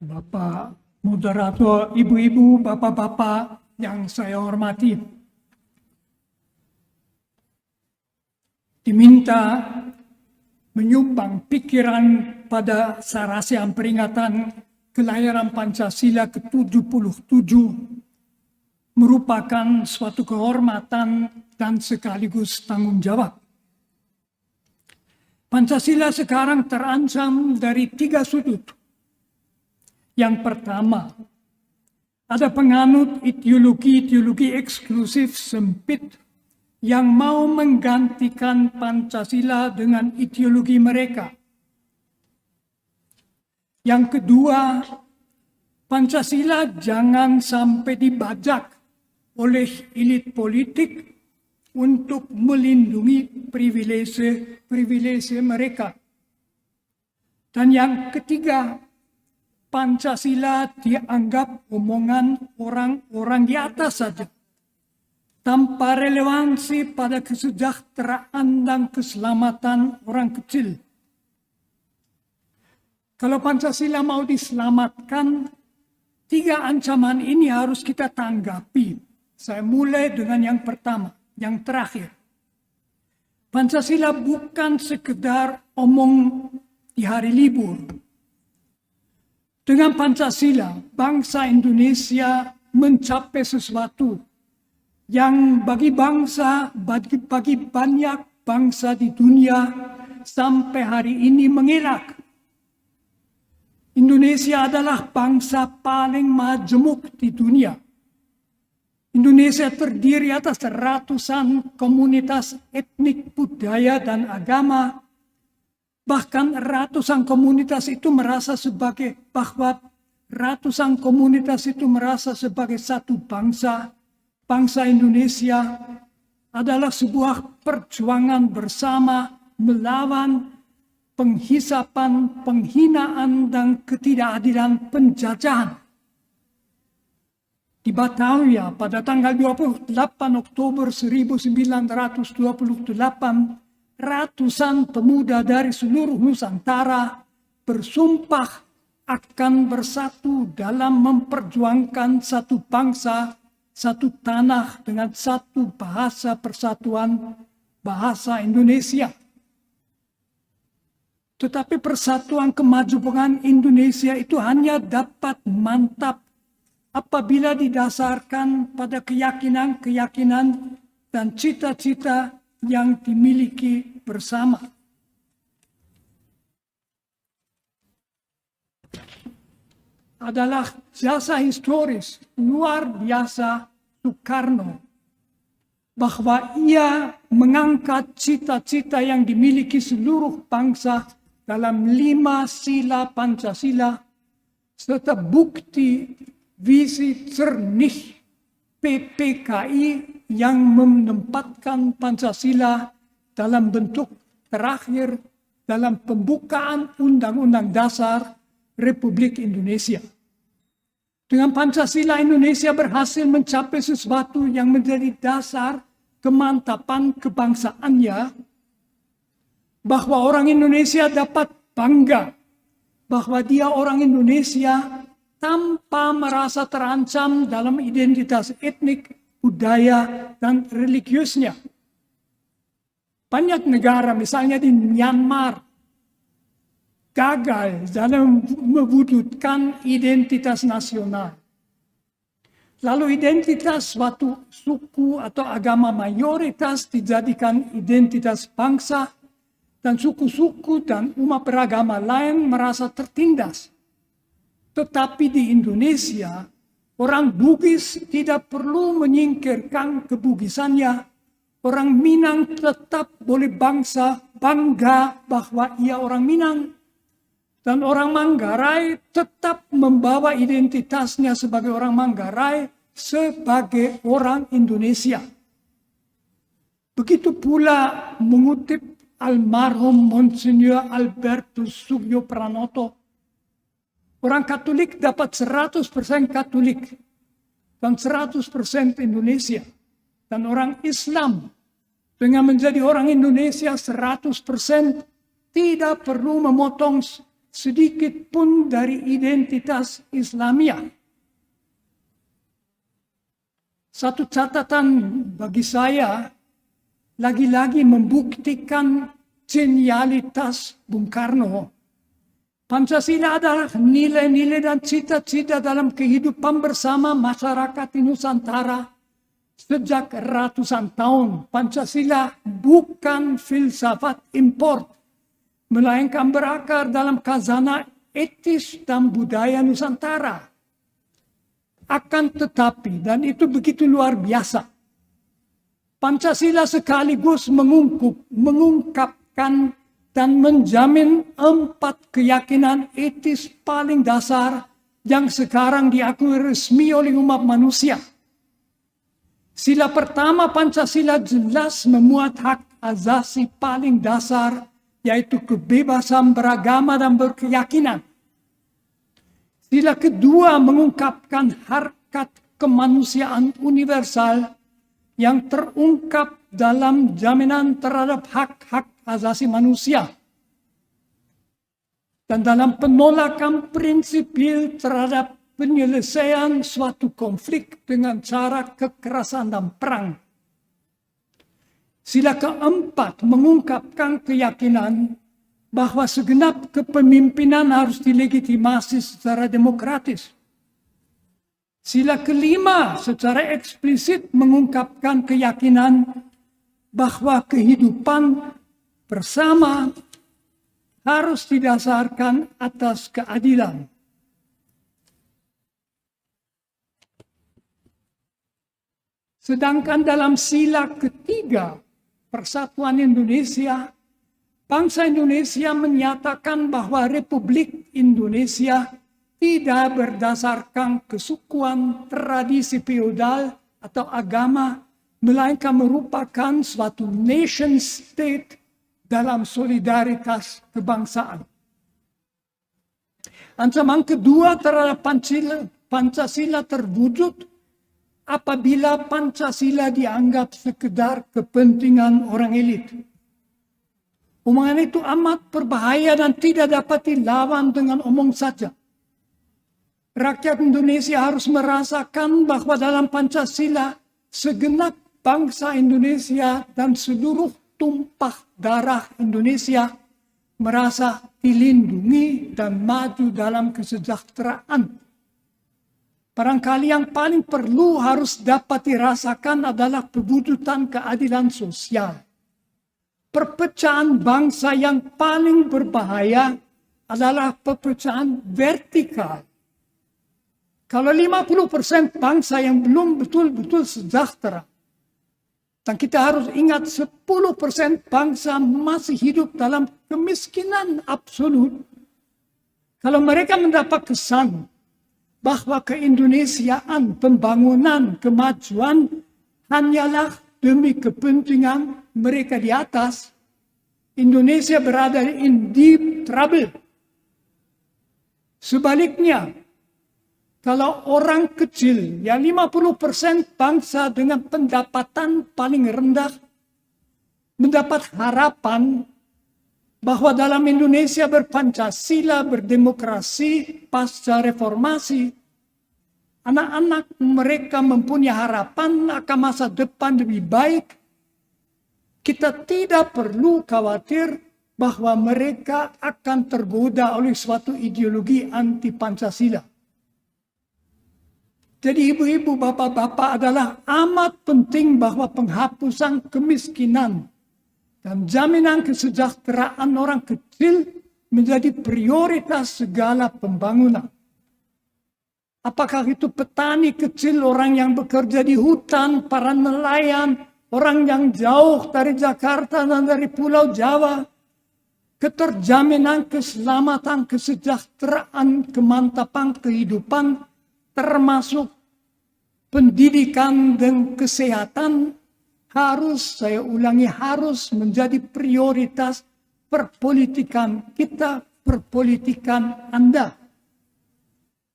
Bapak Moderator, Ibu-ibu, Bapak-bapak yang saya hormati. Diminta menyumbang pikiran pada serangkaian peringatan kelahiran Pancasila ke-77 merupakan suatu kehormatan dan sekaligus tanggung jawab. Pancasila sekarang terancam dari 3 sudut. Yang pertama, ada penganut ideologi eksklusif sempit yang mau menggantikan Pancasila dengan ideologi mereka. Yang kedua, Pancasila jangan sampai dibajak oleh elit politik untuk melindungi privilege mereka. Dan yang ketiga, Pancasila dianggap omongan orang-orang di atas saja, tanpa relevansi pada kesejahteraan dan keselamatan orang kecil. Kalau Pancasila mau diselamatkan, 3 ancaman ini harus kita tanggapi. Saya mulai dengan yang pertama, yang terakhir. Pancasila bukan sekedar omong di hari libur. Dengan Pancasila, bangsa Indonesia mencapai sesuatu yang bagi banyak bangsa di dunia sampai hari ini mengelak. Indonesia adalah bangsa paling majemuk di dunia. Indonesia terdiri atas ratusan komunitas etnik, budaya, dan agama. Bahkan ratusan komunitas itu merasa sebagai satu bangsa. Bangsa Indonesia adalah sebuah perjuangan bersama melawan penghisapan, penghinaan, dan ketidakadilan penjajahan. Di Batavia pada tanggal 28 Oktober 1928, ratusan pemuda dari seluruh Nusantara bersumpah akan bersatu dalam memperjuangkan satu bangsa, satu tanah dengan satu bahasa persatuan, bahasa Indonesia. Tetapi persatuan kemajuan Indonesia itu hanya dapat mantap apabila didasarkan pada keyakinan dan cita-cita yang dimiliki bersama. Adalah jasa historis luar biasa Soekarno, bahwa ia mengangkat cita-cita yang dimiliki seluruh bangsa dalam 5 sila Pancasila, serta bukti visi jernih PPKI yang menempatkan Pancasila dalam bentuk terakhir dalam pembukaan Undang-Undang Dasar Republik Indonesia. Dengan Pancasila, Indonesia berhasil mencapai sesuatu yang menjadi dasar kemantapan kebangsaannya, bahwa orang Indonesia dapat bangga bahwa dia orang Indonesia tanpa merasa terancam dalam identitas etnik, budaya, dan religiusnya. Banyak negara, misalnya di Myanmar, gagal dalam mewujudkan identitas nasional. Lalu identitas suatu suku atau agama mayoritas dijadikan identitas bangsa, dan suku-suku dan umat beragama lain merasa tertindas. Tetapi di Indonesia, orang Bugis tidak perlu menyingkirkan kebugisannya. Orang Minang tetap boleh bangga bahwa ia orang Minang. Dan orang Manggarai tetap membawa identitasnya sebagai orang Manggarai, sebagai orang Indonesia. Begitu pula mengutip almarhum Monsignor Albertus Sugio Pranoto, orang Katolik dapat 100% Katolik dan 100% Indonesia. Dan orang Islam dengan menjadi orang Indonesia 100% tidak perlu memotong sedikit pun dari identitas Islamiyah. Satu catatan bagi saya, lagi-lagi membuktikan genialitas Bung Karno. Pancasila adalah nilai-nilai dan cita-cita dalam kehidupan bersama masyarakat di Nusantara sejak ratusan tahun. Pancasila bukan filsafat import, melainkan berakar dalam khazanah etis dan budaya Nusantara. Akan tetapi, dan itu begitu luar biasa, Pancasila sekaligus mengungkapkan dan menjamin 4 keyakinan etis paling dasar yang sekarang diakui resmi oleh umat manusia. Sila pertama Pancasila jelas memuat hak asasi paling dasar, yaitu kebebasan beragama dan berkeyakinan. Sila kedua mengungkapkan harkat kemanusiaan universal yang terungkap dalam jaminan terhadap hak-hak asasi manusia dan dalam penolakan prinsipil terhadap penyelesaian suatu konflik dengan cara kekerasan dan perang. Sila keempat mengungkapkan keyakinan bahwa segenap kepemimpinan harus dilegitimasi secara demokratis. Sila kelima secara eksplisit mengungkapkan keyakinan bahwa kehidupan bersama harus didasarkan atas keadilan. Sedangkan dalam sila ketiga Persatuan Indonesia, bangsa Indonesia menyatakan bahwa Republik Indonesia tidak berdasarkan kesukuan, tradisi feodal atau agama, melainkan merupakan suatu nation state dalam solidaritas kebangsaan. Ancaman kedua terhadap Pancasila terwujud apabila Pancasila dianggap sekedar kepentingan orang elit. Omongan itu amat berbahaya dan tidak dapat dilawan dengan omong saja. Rakyat Indonesia harus merasakan bahwa dalam Pancasila segenap bangsa Indonesia dan seluruh tumpah darah Indonesia merasa dilindungi dan maju dalam kesejahteraan. Barangkali yang paling perlu harus dapat dirasakan adalah pewujudan keadilan sosial. Perpecahan bangsa yang paling berbahaya adalah perpecahan vertikal. Kalau 50% bangsa yang belum betul-betul sejahtera, dan kita harus ingat 10% bangsa masih hidup dalam kemiskinan absolut. Kalau mereka mendapat kesan bahwa keindonesiaan, pembangunan, kemajuan hanyalah demi kepentingan mereka di atas, Indonesia berada in deep trouble. Sebaliknya, kalau orang kecil, ya 50% bangsa dengan pendapatan paling rendah, mendapat harapan bahwa dalam Indonesia berpancasila, berdemokrasi, pasca reformasi, anak-anak mereka mempunyai harapan akan masa depan lebih baik, kita tidak perlu khawatir bahwa mereka akan tergoda oleh suatu ideologi anti-Pancasila. Jadi ibu-ibu, bapak-bapak adalah amat penting bahwa penghapusan kemiskinan dan jaminan kesejahteraan orang kecil menjadi prioritas segala pembangunan. Apakah itu petani kecil, orang yang bekerja di hutan, para nelayan, orang yang jauh dari Jakarta dan dari Pulau Jawa, keterjaminan keselamatan, kesejahteraan, kemantapan kehidupan, termasuk pendidikan dan kesehatan, harus, saya ulangi, harus menjadi prioritas perpolitikan kita, perpolitikan Anda.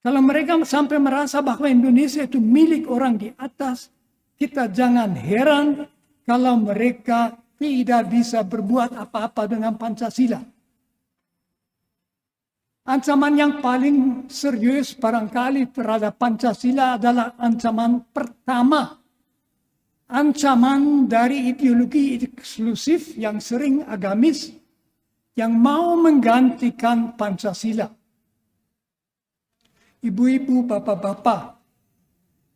Kalau mereka sampai merasa bahwa Indonesia itu milik orang di atas, kita jangan heran kalau mereka tidak bisa berbuat apa-apa dengan Pancasila. Ancaman yang paling serius barangkali terhadap Pancasila adalah ancaman pertama. Ancaman dari ideologi eksklusif yang sering agamis yang mau menggantikan Pancasila. Ibu-ibu, bapak-bapak,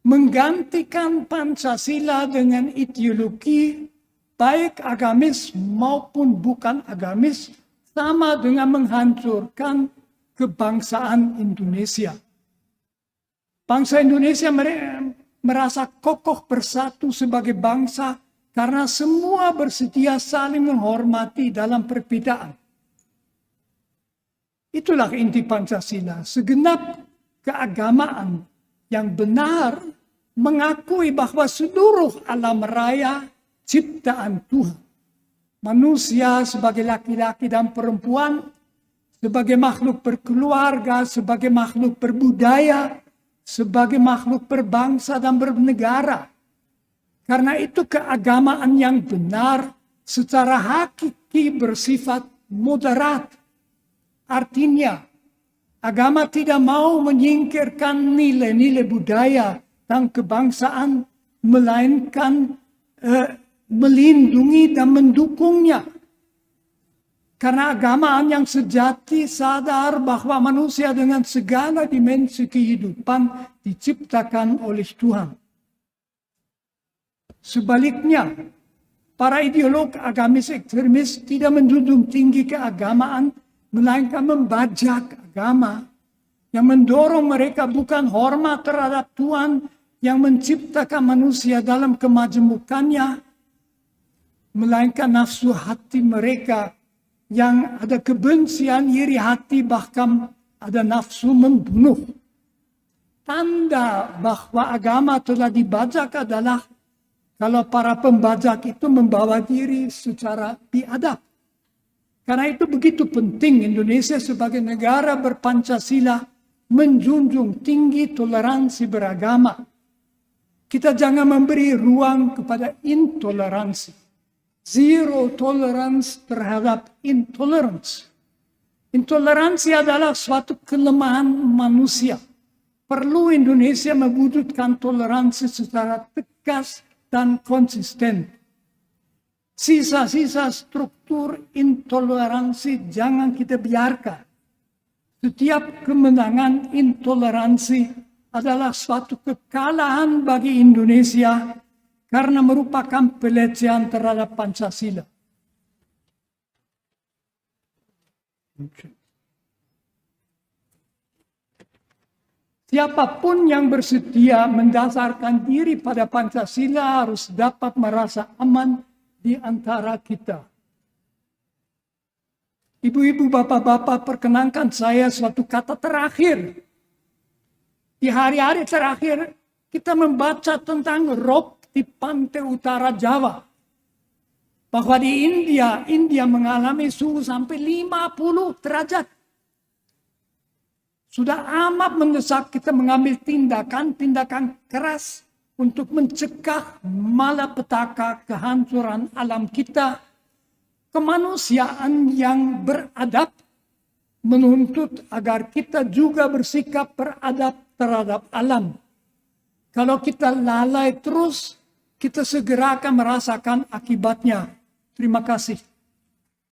menggantikan Pancasila dengan ideologi baik agamis maupun bukan agamis sama dengan menghancurkan kebangsaan Indonesia. Bangsa Indonesia merasa kokoh bersatu sebagai bangsa karena semua bersedia saling menghormati dalam perbedaan. Itulah inti Pancasila. Segenap keagamaan yang benar mengakui bahwa seluruh alam raya ciptaan Tuhan. Manusia sebagai laki-laki dan perempuan, sebagai makhluk berkeluarga, sebagai makhluk berbudaya, sebagai makhluk berbangsa dan bernegara. Karena itu keagamaan yang benar secara hakiki bersifat moderat. Artinya, agama tidak mau menyingkirkan nilai-nilai budaya dan kebangsaan, melainkan melindungi dan mendukungnya. Karena agamaan yang sejati sadar bahwa manusia dengan segala dimensi kehidupan diciptakan oleh Tuhan. Sebaliknya, para ideolog agamis ekstremis tidak menjunjung tinggi keagamaan, melainkan membajak agama yang mendorong mereka bukan hormat terhadap Tuhan yang menciptakan manusia dalam kemajemukannya, melainkan nafsu hati mereka yang ada kebencian, iri hati, bahkan ada nafsu membunuh. Tanda bahwa agama telah dibajak adalah kalau para pembajak itu membawa diri secara biadab. Karena itu begitu penting Indonesia sebagai negara berpancasila menjunjung tinggi toleransi beragama. Kita jangan memberi ruang kepada intoleransi. Zero tolerance terhadap intolerance. Intoleransi adalah suatu kelemahan manusia. Perlu Indonesia mewujudkan toleransi secara tegas dan konsisten. Sisa-sisa struktur intoleransi jangan kita biarkan. Setiap kemenangan intoleransi adalah suatu kekalahan bagi Indonesia karena merupakan pelecehan terhadap Pancasila. Siapapun yang bersedia mendasarkan diri pada Pancasila harus dapat merasa aman di antara kita. Ibu-ibu, bapak-bapak, perkenankan saya suatu kata terakhir. Di hari-hari terakhir, kita membaca tentang rob di pantai utara Jawa. Bahwa di India mengalami suhu sampai 50 derajat. Sudah amat mendesak kita mengambil tindakan keras untuk mencegah malapetaka kehancuran alam kita. Kemanusiaan yang beradab menuntut agar kita juga bersikap beradab terhadap alam. Kalau kita lalai terus, kita segera akan merasakan akibatnya. Terima kasih.